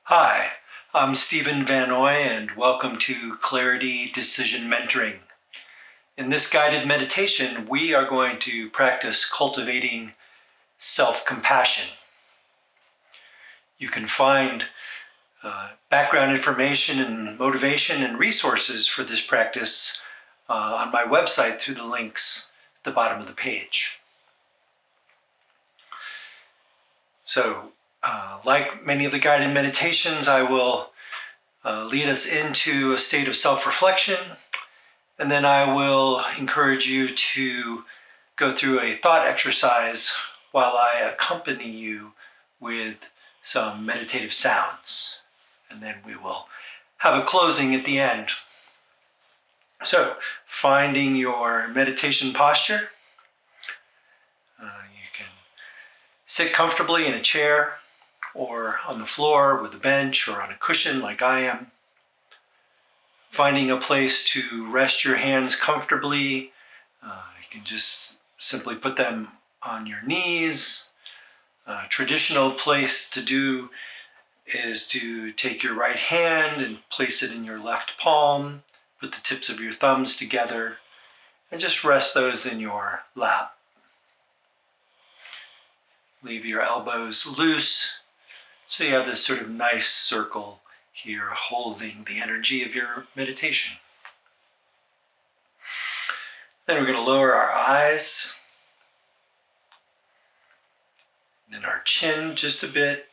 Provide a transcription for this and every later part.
Hi, I'm Stephen Van Oy, and welcome to Clarity Decision Mentoring. In this guided meditation, we are going to practice cultivating self-compassion. You can find background information and motivation and resources for this practice on my website through the links at the bottom of the page. So, like many of the guided meditations, I will lead us into a state of self-reflection, and then I will encourage you to go through a thought exercise while I accompany you with some meditative sounds. And then we will have a closing at the end. So, finding your meditation posture. You can sit comfortably in a chair or on the floor with a bench or on a cushion like I am. Finding a place to rest your hands comfortably. You can just simply put them on your knees. A traditional place to do is to take your right hand and place it in your left palm, put the tips of your thumbs together, and just rest those in your lap. Leave your elbows loose so you have this sort of nice circle here holding the energy of your meditation. Then we're going to lower our eyes and our chin just a bit,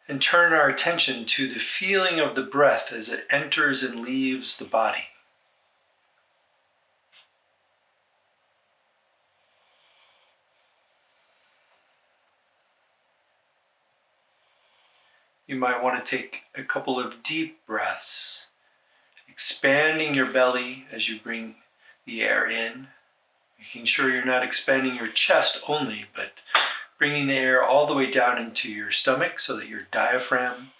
and turn our attention to the feeling of the breath as it enters and leaves the body. You might want to take a couple of deep breaths, expanding your belly as you bring the air in, making sure you're not expanding your chest only, but bringing the air all the way down into your stomach so that your diaphragm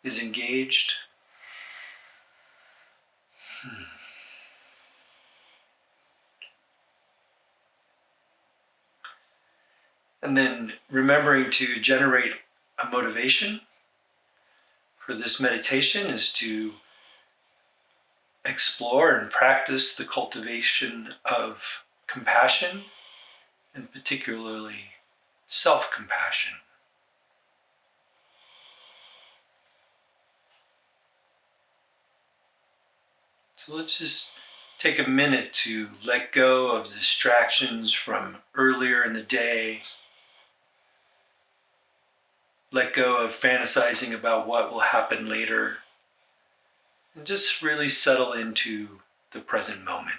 is engaged. And then remembering to generate a motivation for this meditation is to explore and practice the cultivation of compassion, and particularly self-compassion. So let's just take a minute to let go of distractions from earlier in the day. Let go of fantasizing about what will happen later, and just really settle into the present moment.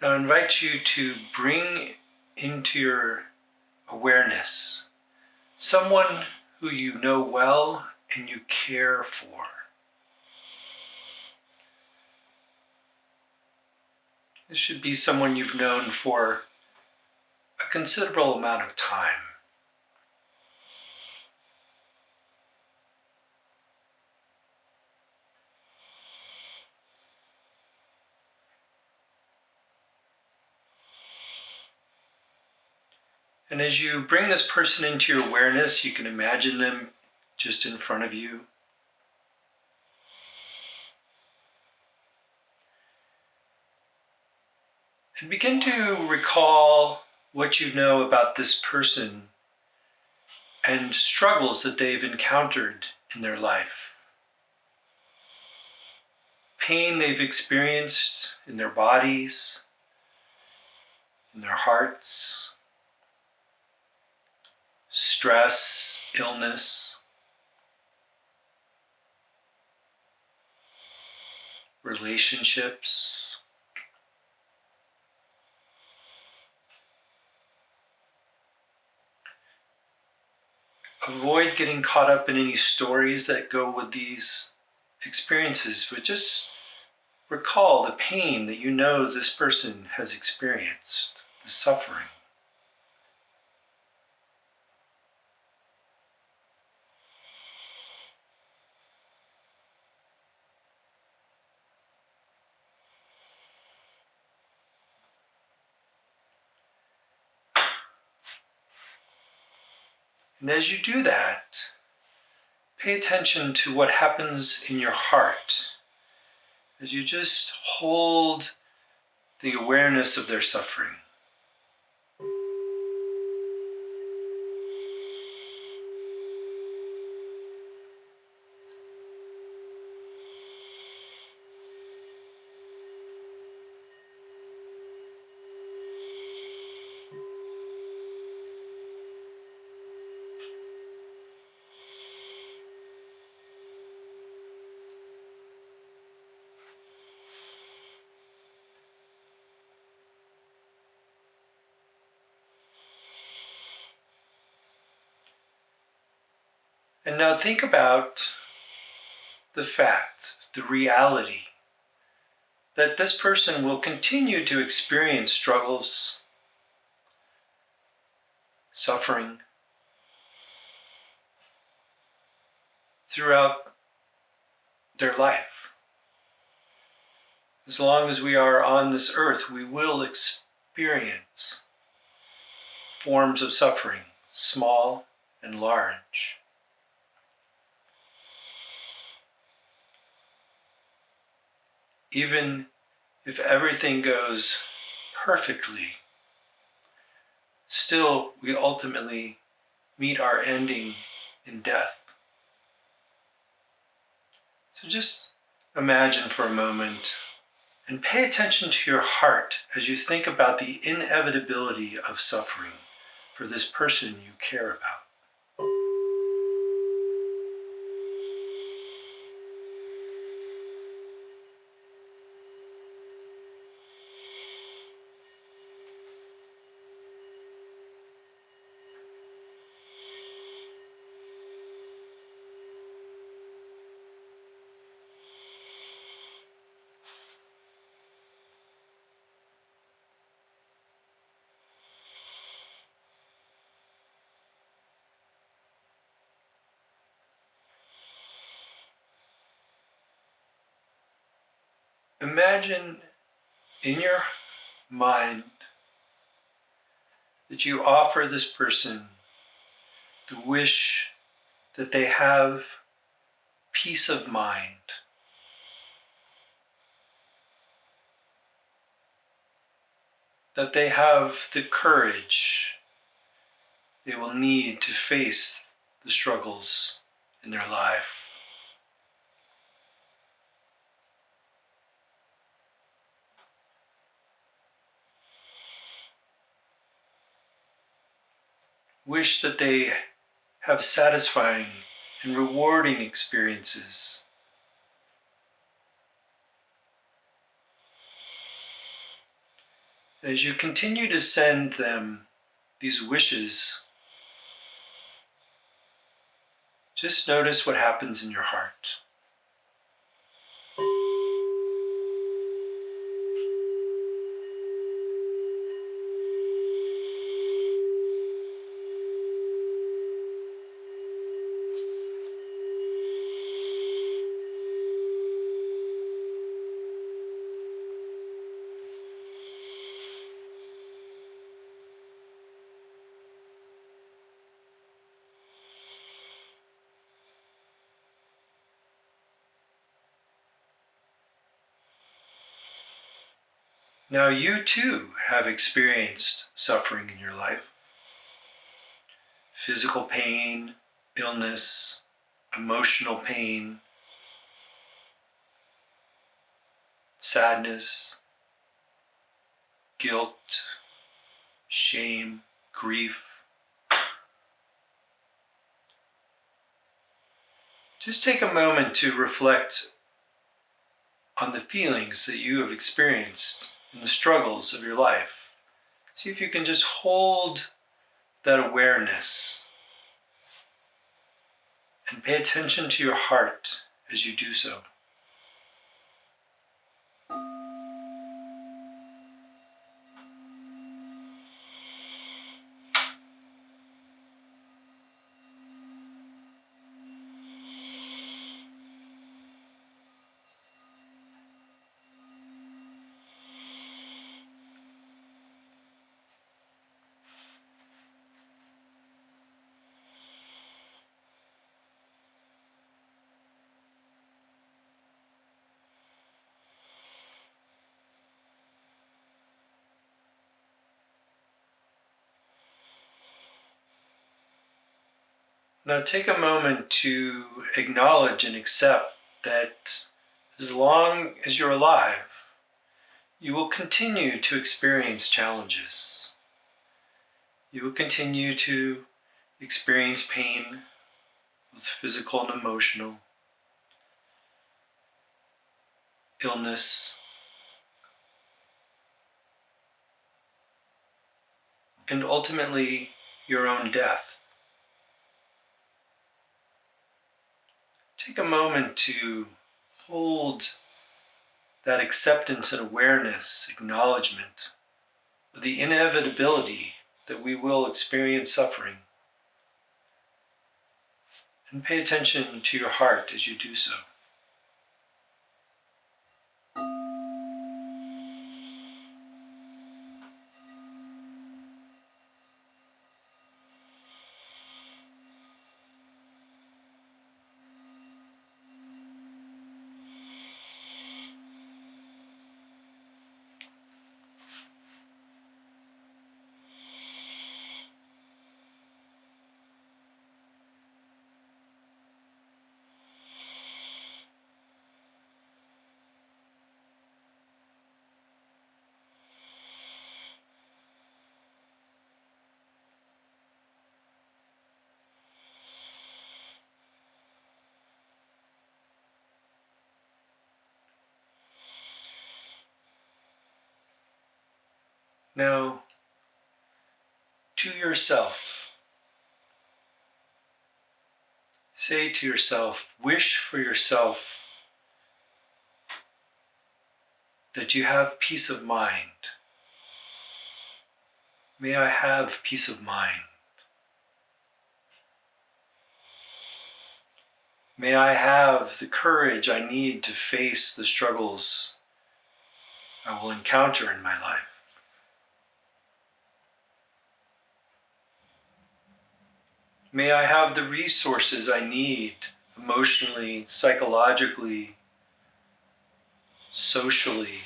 Now I invite you to bring into your awareness someone who you know well and you care for. This should be someone you've known for a considerable amount of time. And as you bring this person into your awareness, you can imagine them just in front of you. And begin to recall what you know about this person and struggles that they've encountered in their life. Pain they've experienced in their bodies, in their hearts, stress, illness, relationships. Avoid getting caught up in any stories that go with these experiences, but just recall the pain that you know this person has experienced, the suffering. And as you do that, pay attention to what happens in your heart as you just hold the awareness of their suffering. And now think about the fact, the reality, that this person will continue to experience struggles, suffering, throughout their life. As long as we are on this earth, we will experience forms of suffering, small and large. Even if everything goes perfectly, still we ultimately meet our ending in death. So just imagine for a moment and pay attention to your heart as you think about the inevitability of suffering for this person you care about. Imagine in your mind that you offer this person the wish that they have peace of mind, that they have the courage they will need to face the struggles in their life. Wish that they have satisfying and rewarding experiences. As you continue to send them these wishes, just notice what happens in your heart. Now you too have experienced suffering in your life. Physical pain, illness, emotional pain, sadness, guilt, shame, grief. Just take a moment to reflect on the feelings that you have experienced in the struggles of your life. See if you can just hold that awareness and pay attention to your heart as you do so. Now take a moment to acknowledge and accept that as long as you're alive, you will continue to experience challenges. You will continue to experience pain, both physical and emotional, illness, and ultimately your own death. Take a moment to hold that acceptance and awareness, acknowledgement of the inevitability that we will experience suffering. And pay attention to your heart as you do so. Now, to yourself, say to yourself, wish for yourself that you have peace of mind. May I have peace of mind. May I have the courage I need to face the struggles I will encounter in my life. May I have the resources I need emotionally, psychologically, socially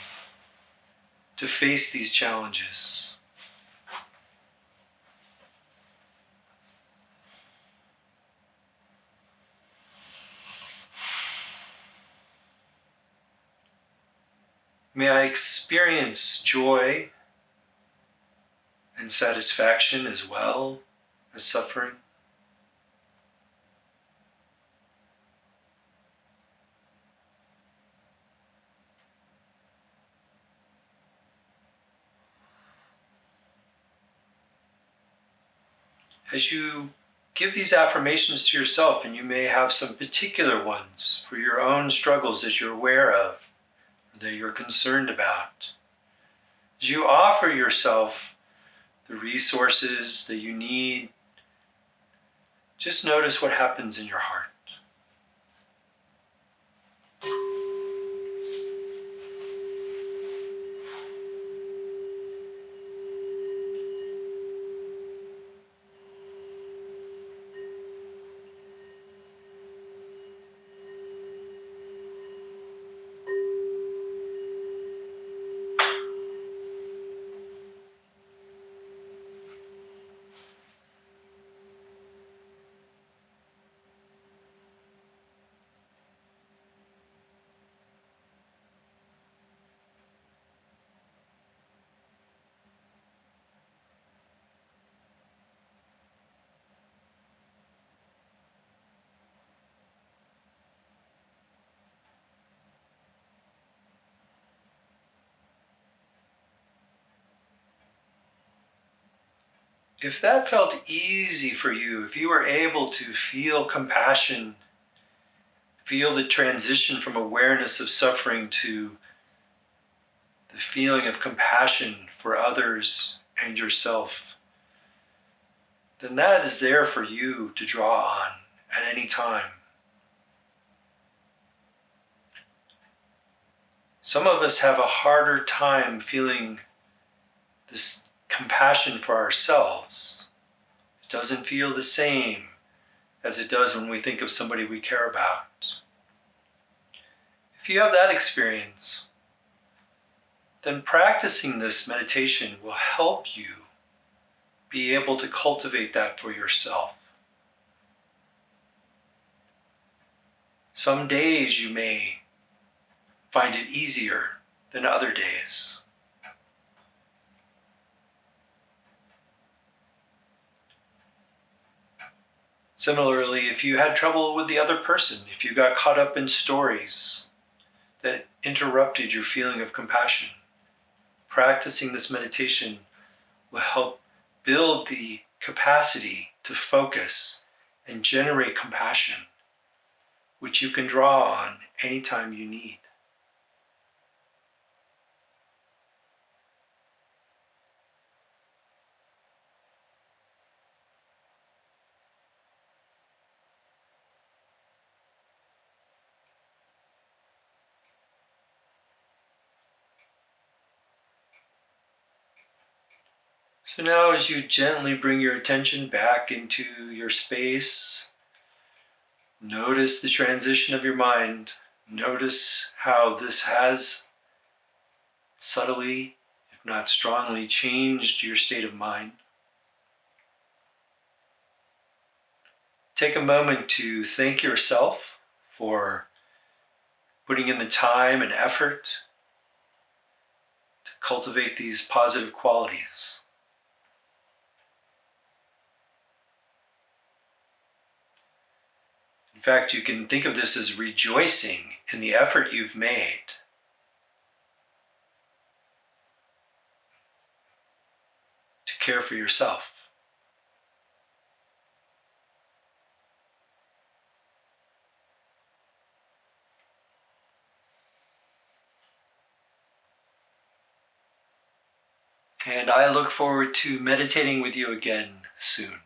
to face these challenges. May I experience joy and satisfaction as well as suffering. As you give these affirmations to yourself, and you may have some particular ones for your own struggles that you're aware of, or that you're concerned about, as you offer yourself the resources that you need, just notice what happens in your heart. if that felt easy for you, if you were able to feel compassion, feel the transition from awareness of suffering to the feeling of compassion for others and yourself, then that is there for you to draw on at any time. Some of us have a harder time feeling this compassion for ourselves. It doesn't feel the same as it does when we think of somebody we care about. If you have that experience, then practicing this meditation will help you be able to cultivate that for yourself. Some days you may find it easier than other days. Similarly, if you had trouble with the other person, if you got caught up in stories that interrupted your feeling of compassion, practicing this meditation will help build the capacity to focus and generate compassion, which you can draw on anytime you need. So now as you gently bring your attention back into your space, notice the transition of your mind. Notice how this has subtly, if not strongly, changed your state of mind. Take a moment to thank yourself for putting in the time and effort to cultivate these positive qualities. In fact, you can think of this as rejoicing in the effort you've made to care for yourself. And I look forward to meditating with you again soon.